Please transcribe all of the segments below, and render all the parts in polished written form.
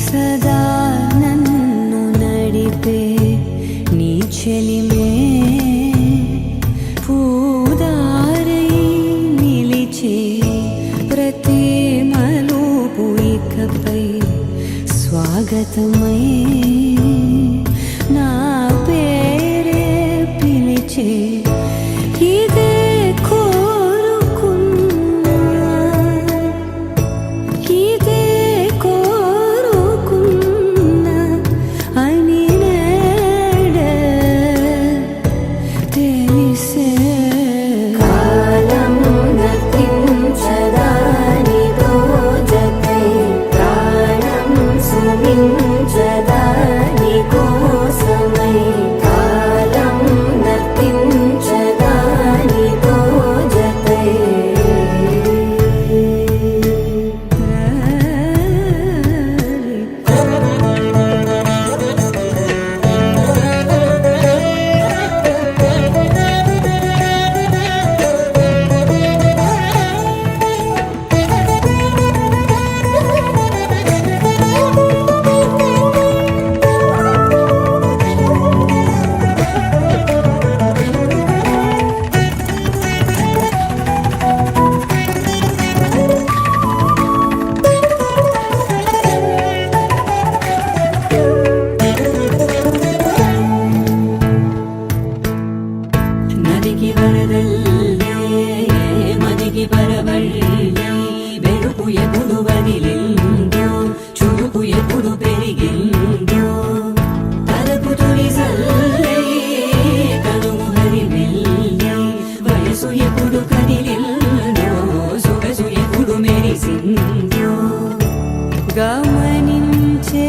సదా నన్ను నడిపే నీ చెలిమే పూదారై నిలిచే ప్రతి మలుపు ఇకపై స్వాగతమై నా పేరే పిలిచే ఇదే కోరుకున్నా ఇదే కోరుకున్నా అని నేడే తెలిసే కాలం నతించదా నీతో జతై ప్రాణం సుమించదా నీ కోసమై కాలం నతించదా నీతో జతై నదికి వరదల్లే మదికి పరవళ్ళే వెలుపు ఎప్పుడు వదిలిందో చురుకు ఎప్పుడు పెరిగిందో తలపు తొలి సల్లే కనుము హరిమెల్లే వయసు ఎప్పుడు కదిలిందో సొగసు ఎప్పుడు మెరిసిందో గమనించేలోగా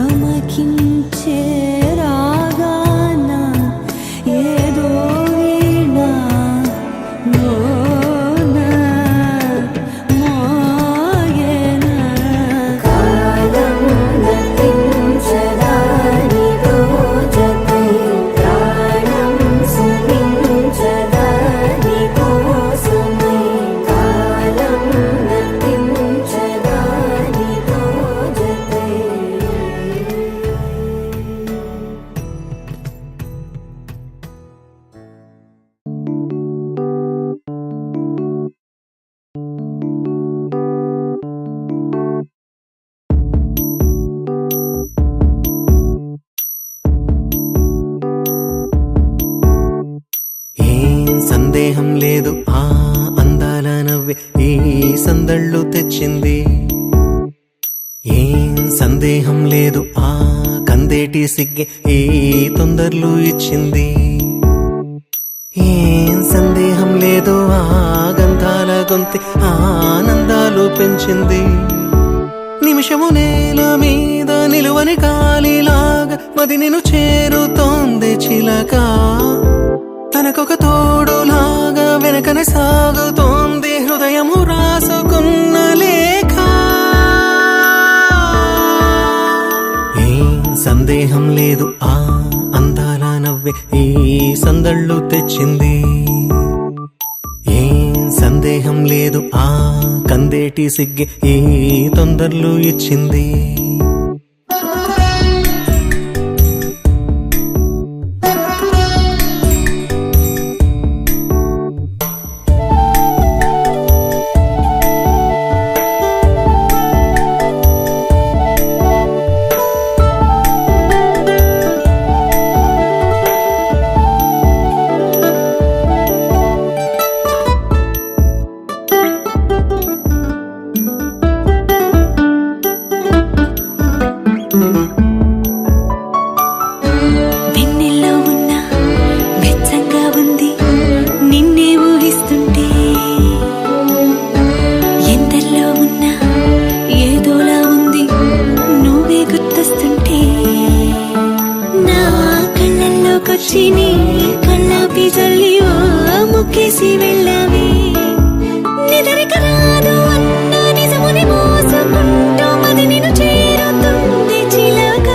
గమకించే రాగాన ఏదో వీణా మోనా మోయేనా కాలం నతించదా నీతో జతై ప్రాణం సుమించదా నీ కోసమై కాలం నతించదా నీతో జతై ఏం సందేహం లేదు ఆ అందాల నవ్వే ఈ సందళ్ళు తెచ్చింది ఏం సందేహం లేదు ఆ కందేటి సిగ్గే ఈ తొందరలు ఇచ్చింది ఏం సందేహం లేదు ఆ గంధాల గొంతె ఆనందాలు పెంచింది నిమిషము నేల మీద నిలువని గాలిలాగా మది నిన్ను చేరుతోంది చిలక తనకొక తోడులాగా వెనకనే సాగుతోంది హృదయము రాసుకున్న లేఖ ఏం సందేహం లేదు ఆ అందాల నవ్వే ఈ సందళ్ళు తెచ్చింది ఏం సందేహం లేదు ఆ కందేటి సిగ్గే ఈ తొందరలు ఇచ్చింది వెన్నెల్లో ఉన్న వెచ్చంగా ఉంది నిన్నే ఊహిస్తుంటే ఎందల్లో ఉన్న ఏదోలా ఉంది నువ్వే గుర్తొస్తుంటే నా కళ్ళల్లోకొచ్చి నీ కళ్ళాపి జల్లి ఓ ముక్కేసి వెళ్ళావే నిదరిక రాదు అన్న నిజముని మోసుకుంటూ మది నిన్ను చేరుతుంది చిలక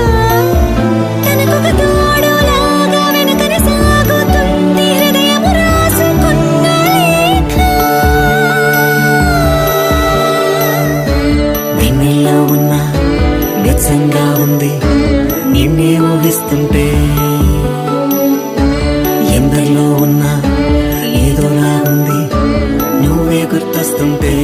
తనకొక తోడులాగా వెనకనే సాగుతుంది ఎందరిలో ఉన్నా ఏదోలా ఉంది నువ్వే గుర్తొస్తుంటే.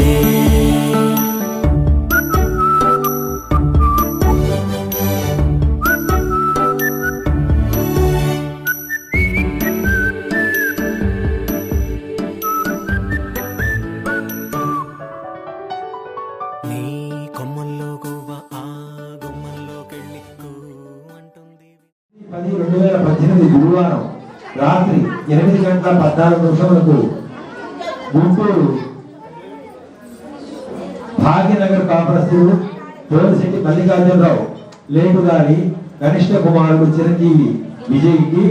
నీ కొమ్మల్లో గువ్వ ఆ గుమ్మల్లోకెళ్ళి అంటుంది. 10/2018 గురువారం రాత్రి 8:14 గుంటూరు భాగ్యనగర్ కాపురస్తుడు తోలిశెట్టి మల్లికార్జునరావు లేటు గారి కనిష్ట కుమారుడు చిరంజీవి విజయ్కి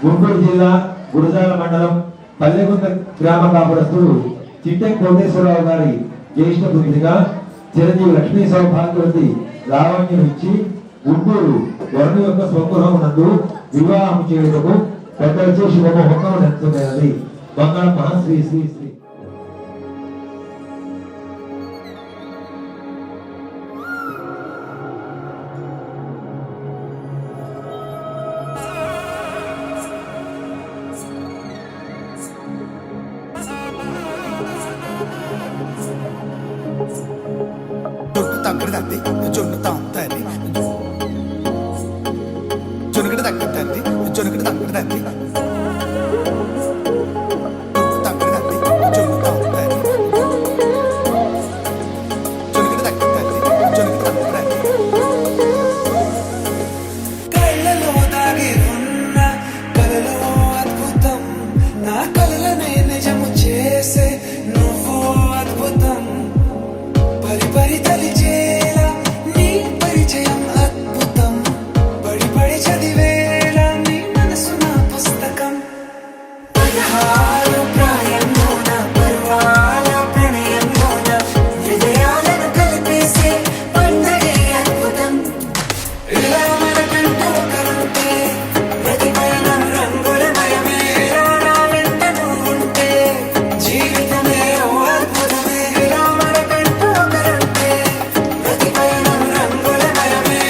గుంటూరు జిల్లా గురజాల మండలం పల్లెగుంట గ్రామ కాపురస్తుడు చిట్టె కోటేశ్వరరావు గారి జ్యేష్ఠ పుత్రిగా చిరంజీవి లక్ష్మీ సౌభాగ్యవతి లావణ్యం ఇచ్చి గుంటూరు వరుణు యొక్క స్వగృహం నందు వివాహం చేయుటకు పెద్దలచే శుభముహూర్తం నెలకొన్నది. బంగాళ మహాశ్రీ శ్రీ శ్రీ తగ్గదండి జొన్ను తాగుతుంది జొనుకటి తగ్గదండి జొనుకటి తగ్గదండి తగ్గదండి జొన్ను తాగుతుంది జొనుకటి తగ్గదండి జొనుకటి తగ్గదండి కళ్ళలో దాగి ఉన్న కలలో అద్భుతం నా కలలనే నిజము చేసే నువ్వు అద్భుతం పరి పరి తలిచేలా నీ పరిచయం అద్భుతం పడి పడి చదివేలా నీ మనసు నా పుస్తకం 16 ప్రాయంలోన పర్వాల ప్రణయంలోన హృదయాలను కలిపేసే పండగే అద్భుతం ఇలా మనకంటూ ఒకరుంటే ప్రతి పయనం రంగులమయమే నా వెంట నువ్వుంటే జీవితమే ఓ అద్భుతమే ఇలా మనకంటూ ఒకరుంటే ప్రతి పయనం రంగులమయమే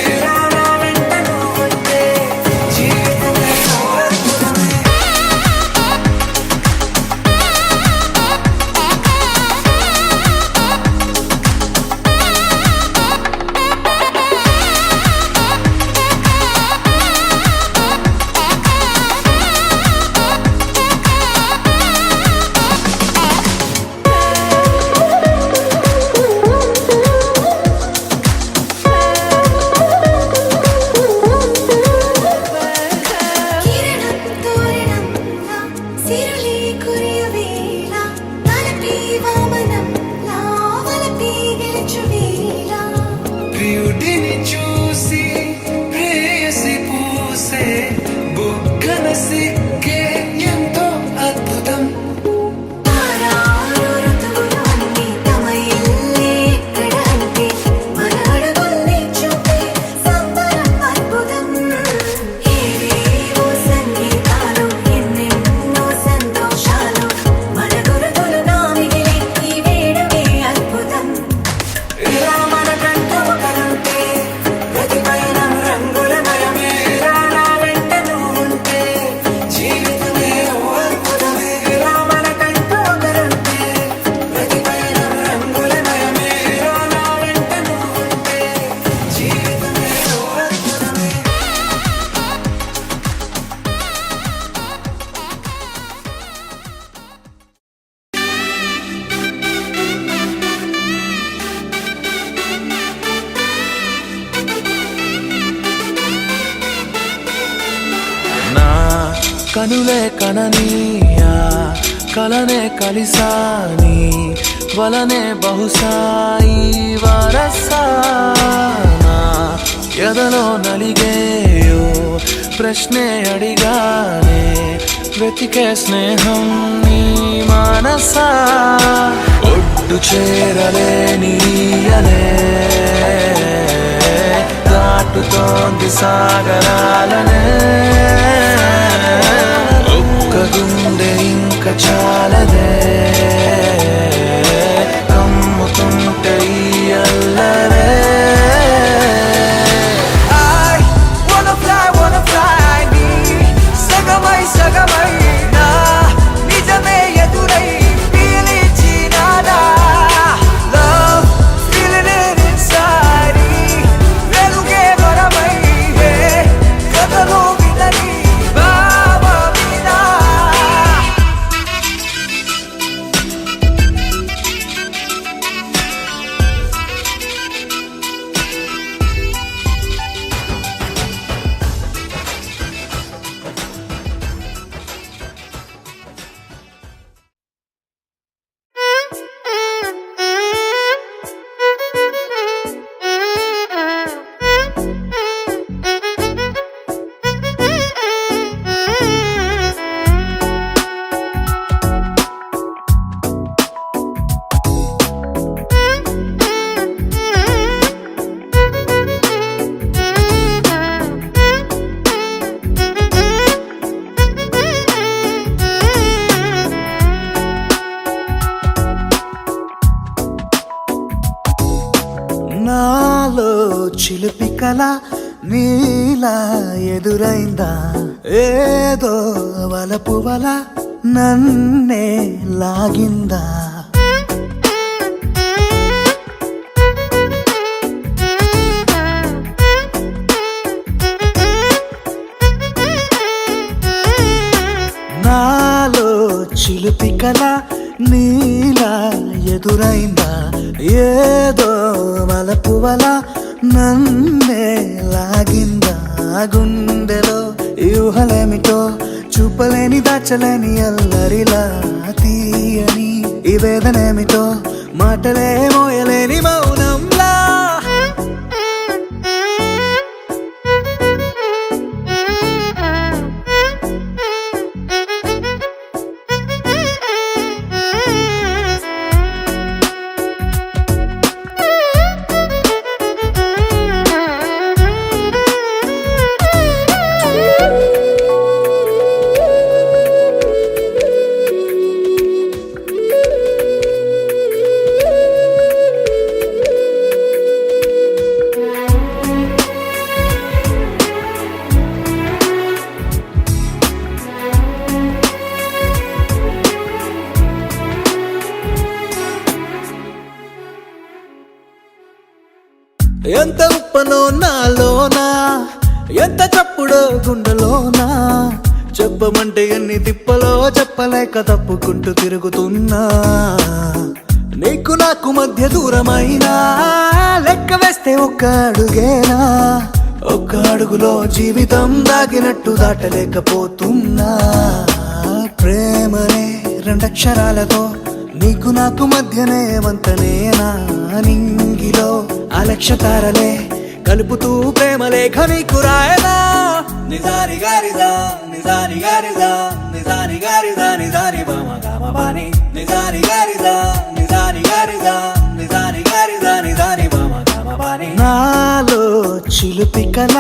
నా వెంట నువ్వుంటే జీవితమే ఓ అద్భుతమే. కిరణం తోరణంలా సిరులే కురియవేళ తలపి వామనంలా వలపి గెలుచువేళ ప్రియుడిని చూసి ప్రేయసి పూసే బుగ్గన సిగ్గే ఎంతో అద్భుతం తారారు ఋతువులు అన్నీ తమ ఇల్లే ఎక్కడ అంటే మన అడుగుల్ని చూపే సంబరం అద్భుతం ఏవేవో సంగీతాలు ఎన్నెన్నో సంతోషాలు మన గురుతులుగా మిగిలే ఈ వేడుకే అద్భుతం ఇలా మనకంటూ ఒకరుంటే ప్రతి పయనం రంగులమయమే నా వెంట నువ్వుంటే జీవితమే ఓ అద్భుతమే ఇలా మనకంటూ ఒకరుంటే ప్రతి పయనం రంగులమయమే నా వెంట నువ్వుంటే జీవితమే ఓ అద్భుతమే. నా కనులే కననీయా కలనే కలిసాని వలనే బహుశాయి వరసానా ఎదలో నలిగేయో ప్రశ్నే అడిగానే వెతికే స్నేహం నీ మనసా ఒడ్డు చేరలేనీయలే దాటుతోంది సాగరాలనే ఒక్క గుండె ఇంక చాలదే కమ్ముతుంటే ఈ అల్లరే I wanna fly నీ సగమై సగమై చిలిపి కళ నీలా ఎదురైందా ఏదో వలపు వల నన్నే లాగిందా నాలో చిలిపి కళ నీలా ఎదురైందా ఏదో వలపు వల నన్నే లాగిందా గుండెలో యూహలేమిటో చూపలేని దాచలేని అల్లరిలా తీయని ఈ వేదనేమిటో మాటలే మోయలేని మౌనంలా ఎంత ఉప్పనో నాలోనా ఎంత చప్పుడో గుండెలోనా చెప్పమంటే ఎన్ని తిప్పలో చెప్పలేక తప్పుకుంటూ తిరుగుతున్నా నీకు నాకు మధ్య దూరమైనా లెక్క వేస్తే ఒక్క అడుగేనా ఒక్క అడుగులో జీవితం దాగినట్టు దాటలేకపోతున్నా ప్రేమనే రెండక్షరాలతో నీకు నాకు మధ్యనే వంతనేనా నింగిలో అలక్ష్యతారలే కలుపుతూ ప్రేమ లేఖ నీకు రాయనా నిజాని గారిదా నిజాని గారిదా నిజాని గారిదా నిజాని బామ గామ బాని నిజాని గారిదా నిజాని గారిదా నిజాని గారిదా నిజాని బామ గామ బాని నాలో చిలిపి కళ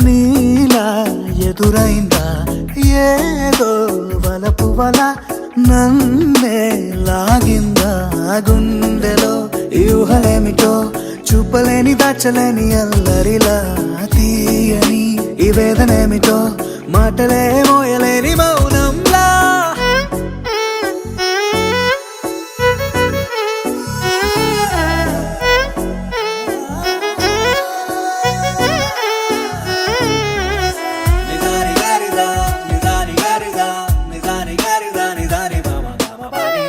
నీలా ఎదురైందా ఏదో వలపు వల నన్నే లాగిందా గుండెలో యూహలేమిటో చూపలేని దాచలేని అల్లరిలా తీయని ఈ వేదనేమిటో మాటలే మోయలేని మౌనంలా నిజాని గారిదా నిజాని గారిదా నిజాని గారిదా నిజాని బామ గామ బాని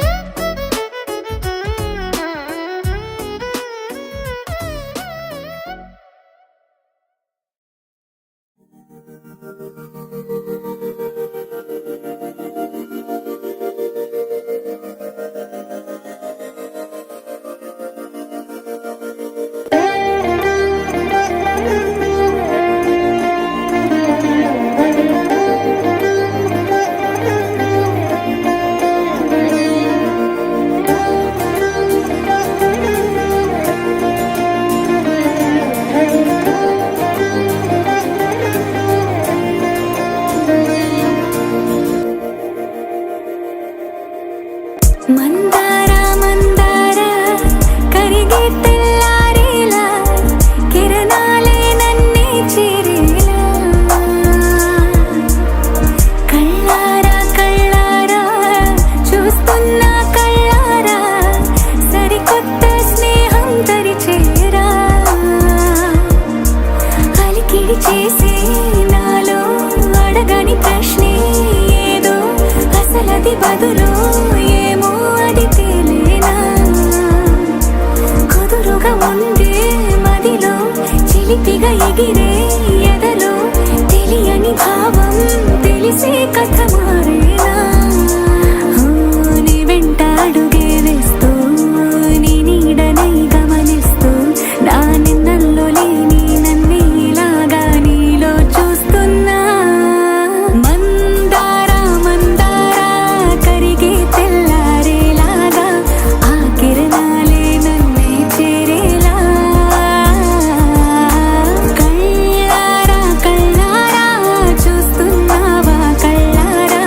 మందార మందార కరిగే తెల్లారేలా కిరణాలే నన్నే చేరేలా కళ్ళారా కళ్ళారా చూస్తున్నా కళ్ళారా సరికొత్త స్నేహం తరిచేరా అలికిడి చేసే నాలో అడగని ప్రశ్నే ఏదో అసలది బదులు ఏమో అది తేలేనా కుదురుగా ఉండే మదిలో చిలిపిగా ఎగిరే ఎదలో తెలియని భావం తెలిసే కథ మారేనా నీ వెంట అడుగే వేస్తూ నీ నీడనై గమనిస్తూ నా నిన్నల్లో లేని నన్నే ఇలాగా నీలో చూస్తున్నా మందార మందార కరిగే తెల్లారేలాగా ఆ కిరణాలే నన్నే చేరేలా కళ్ళారా కళ్ళారా చూస్తున్నావా కళ్ళారా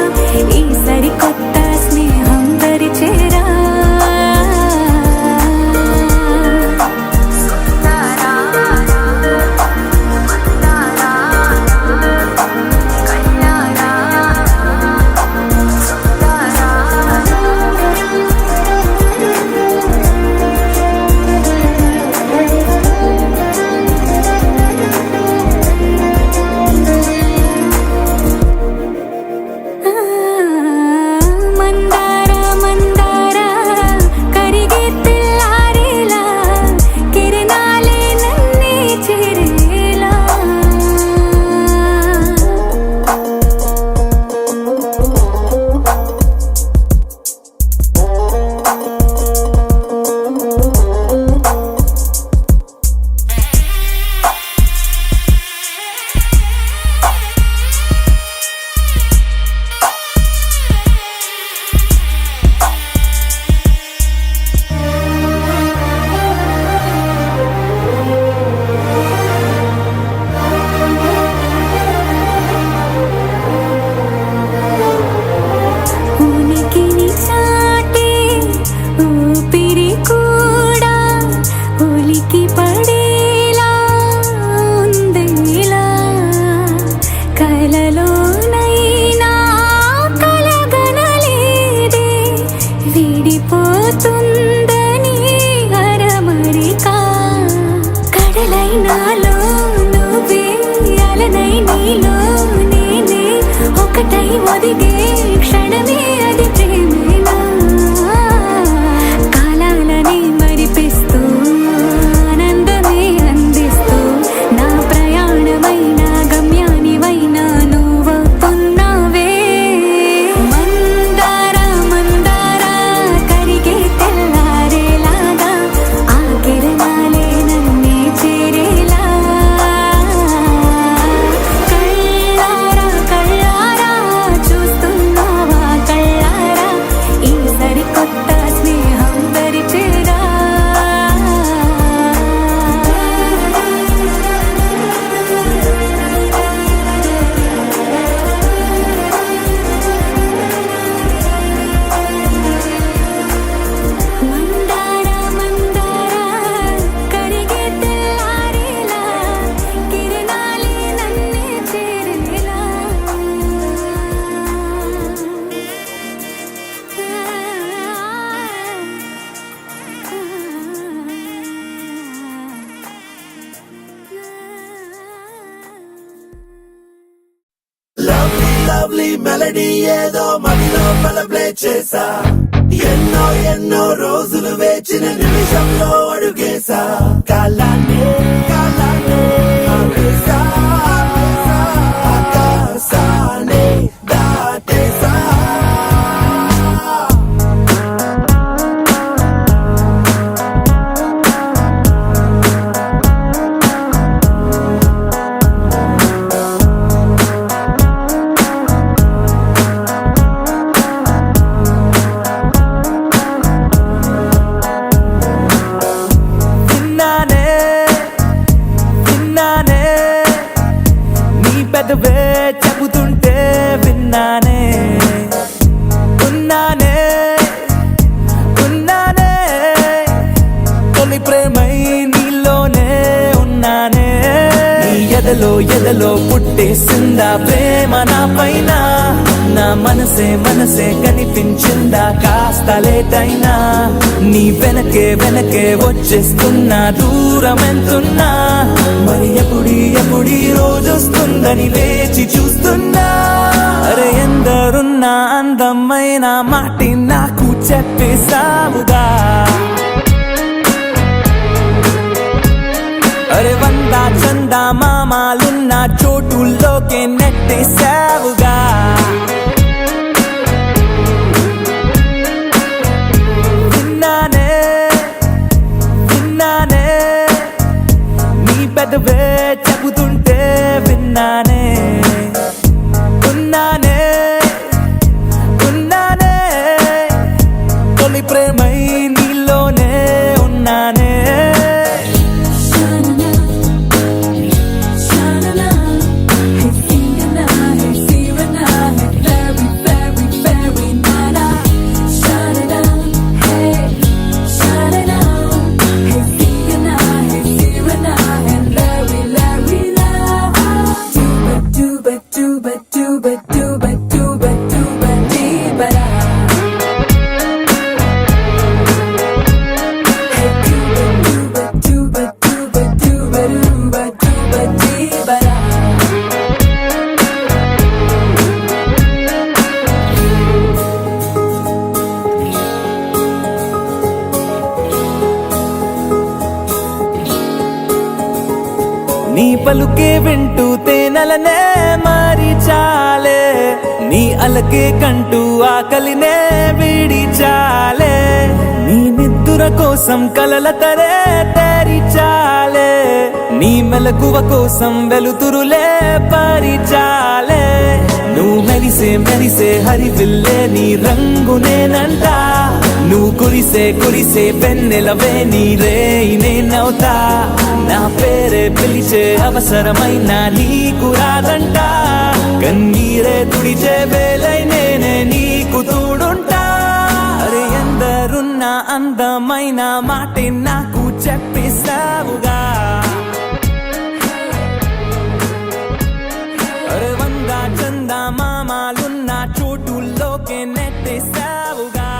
లవ్లీ మెలడీ ఏదో మదిలో ప్లే చేసా ఎన్నో ఎన్నో రోజులు వేచిన నిమిషంలో అడుగేసా కాలాన్ని ఆపేసా, ఆకాశాన్ని దాటేసా. పెదవే చెబుతుంటే విన్నానే ఉన్నానే ఉన్నానే తొలి ప్రేమై నీలోనే ఉన్నానే నీ ఎదలో పుట్టేసిందా ప్రేమ నా పైన నా మనసే కనిపించిందా కాస్త లేటైనా నీ వెనకే వచ్చేస్తున్నా దూరం ఎంతున్నా మరి ఎప్పుడీ రోజొస్తుందని వేచి చూస్తున్నా అరే ఎందరున్నా అందమైన మాటి నాకు చెప్పేసావుగా అరే వందా చందా మామాలున్న చోటుల్లోకే నెట్టేసావుగా విన్నానే నీ పెదవే చెబుతుంటే విన్నానే ఉన్నానే తొలి ప్రేమై నీలోనే ఉన్నానే నీ పలుకే వింటూ తేనెలనే మారి చాలే నీ అలకే కంటూ ఆకలినే వీడి చాలే నీ నిద్దుర కోసం కలల తరే తేరి చాలే నీ మెలకువ కోసం వెలుతురులే పరిచాలే నువ్వు మెరిసే హరివిల్లే నీ రంగునేనంట నువ్వు కురిసే పెన్నెలవే నీ రేయి నేనవుతా నా పేరే పిలిచే అవసరమైన నీకు రాదంట కన్నీరే తుడిచే వేలై నేనే నీకు తోడుంటా అరే ఎందరున్న అందమైన మాటే నాకు చెప్పేసావుగా అరే వందా చందా మామాలున్న చోటుల్లోకే నెట్టేసావుగా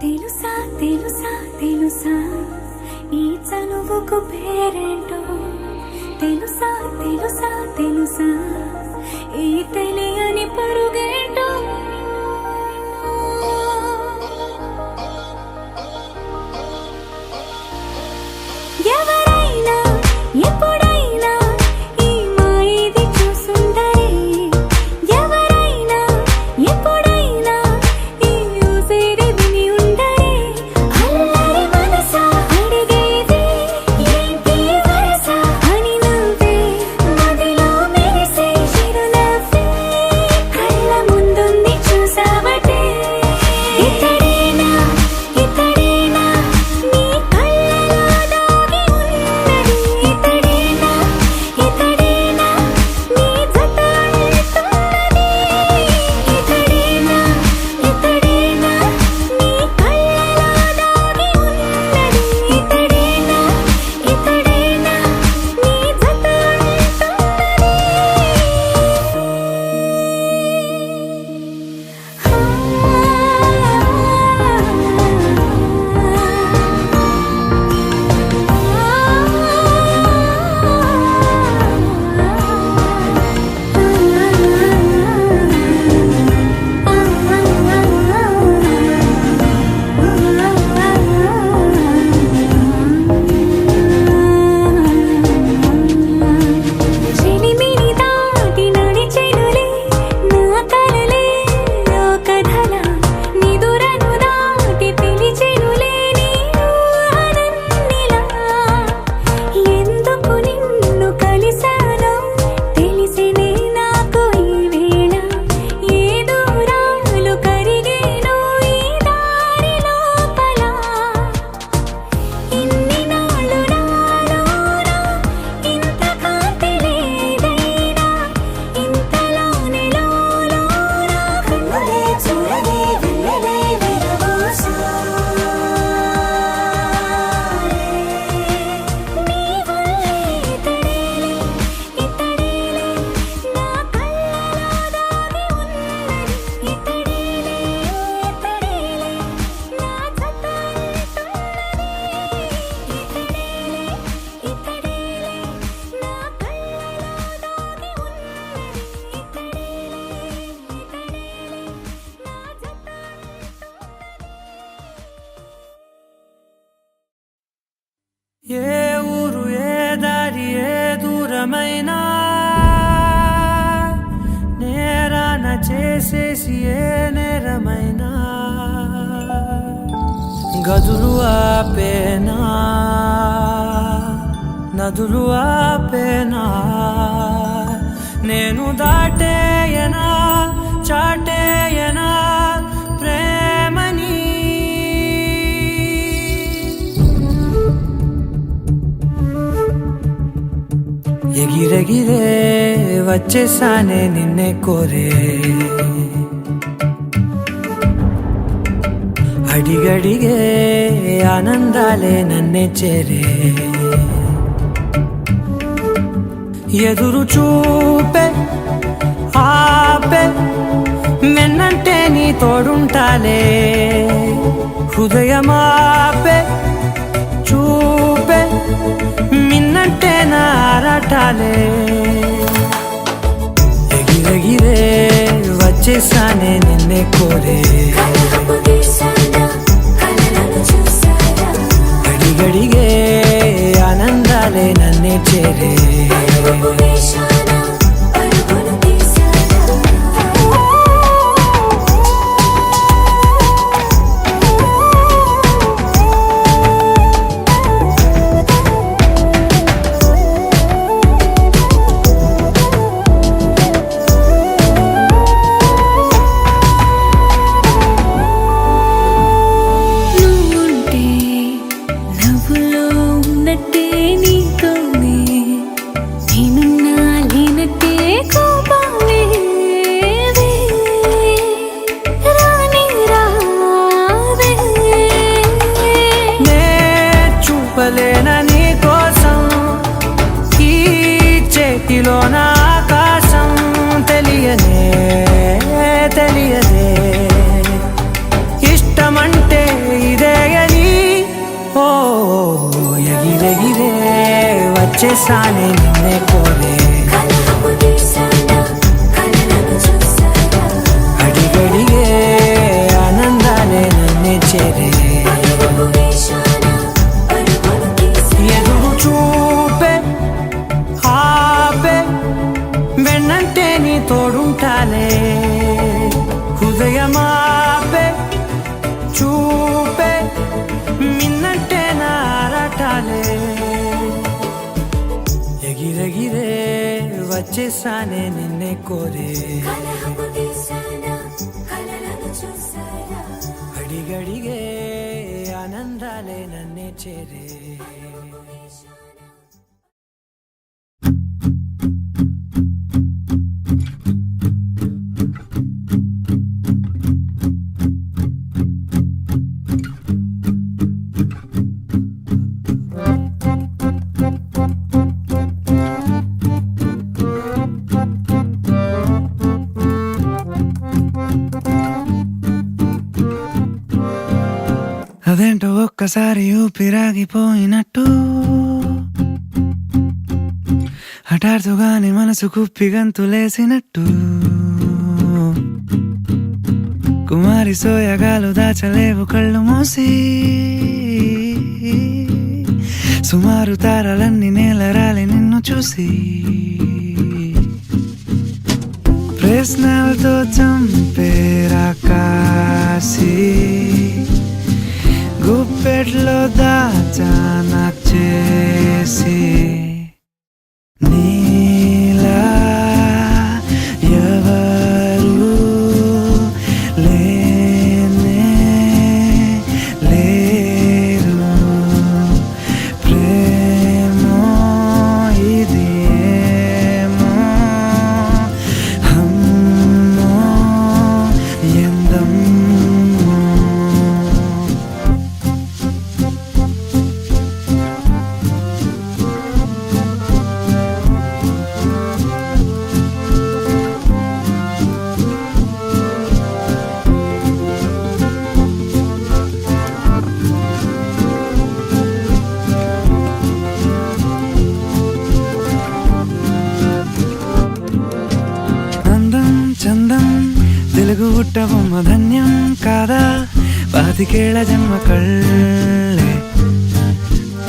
తెలుసా తెలుసా తెలుసా ఈ చనువుకు పేరేంటో తెలుసా తెలుసా తెలుసా ఈ తెలియని పరుగేంటో ఎవరైనా ఎప్పుడైనా ఈ మాయది చూసుండరే ఎవరైనా ఎప్పుడైనా ఈ ఊసేది విని ఉండరే అల్లరి మనసా అడిగేది ఏంటి వరస అని నవ్వే మదిలో మెరిసే చిరునవ్వే కళ్ళ అందమైన నేరాన చేసేసి ఏ నేరమైనా గదులు ఆపేనా నదులు ఆపేనా నేను దాటేయనా చాటేయనా ప్రేమని ఎగిరెగిరే వచ్చేసానే నిన్నే కోరే అడిగడిగే ఆనందాలే నన్నే చేరే ఎదురు చూపే ఆపే మెన్నంటే నీ తోడుంటాలే హృదయమాపే చూపే మిన్నంటే నా ఆరాటాలే ఎగిరెగిరే వచ్చేసానే నిన్నే కోరే అడిగడిగే ఆనందాలే నన్నే చేరే నీ కోసం ఈ చేతిలో నా ఆకాశం తెలియనే తెలియదే ఇష్టమంటే ఇదే అని ఓ ఎగిరెగిరే వచ్చేసానే నిన్నే కోరే అడిగడిగే ఆనందాలే నన్నే చేరే ఎదురు చూపే ఆపే వెన్నంటే నీ తోడుంటాలే హృదయమాపే చూపే మిన్నంటే నా ఆరాటాలే ఎగిరెగిరే వచ్చేసానే నిన్నే కోరే అడిగడిగే ఆనందాలే నన్నే చేరే అదేంటో ఒక్కసారి ఊపిరాగిపోయినట్టు హఠాత్తుగానే మనసు కుప్పి గంతులేసినట్టు కుమారి సోయగాలు దాచలేవు కళ్ళు మూసి సుమారు తారలన్నీ నేలరాలి నిన్ను చూసి ప్రశ్నలతో చంపేరా కాసి గుప్పెట్లో దాచా నాకు చేసి నీలా ఎవరు లేనే లేరు ప్రేమో ఇది ఏమో అమ్మో ఎందమ్మో చందం తెలుగు పుట్టబొమ్మ ధన్యం కాదా పాతికేళ్ల జన్మ కళ్ళే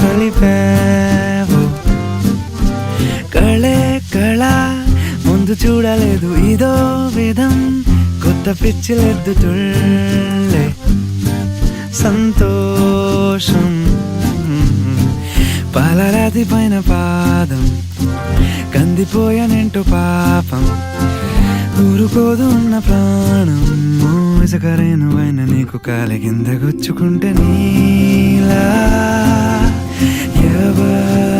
కలిపావు కళ ముందు చూడలేదు ఇదో విధం కొత్త పిచ్చిలెద్దు తుళ్ళే సంతోషం పాలరాతి పైన పాదం కందిపోయానంటూ పాపం ఊరుకోదు ఉన్న ప్రాణం ఇసుకరేనువైన నీకు కాలి కింద గుచ్చుకుంటే నీలా ఎవరు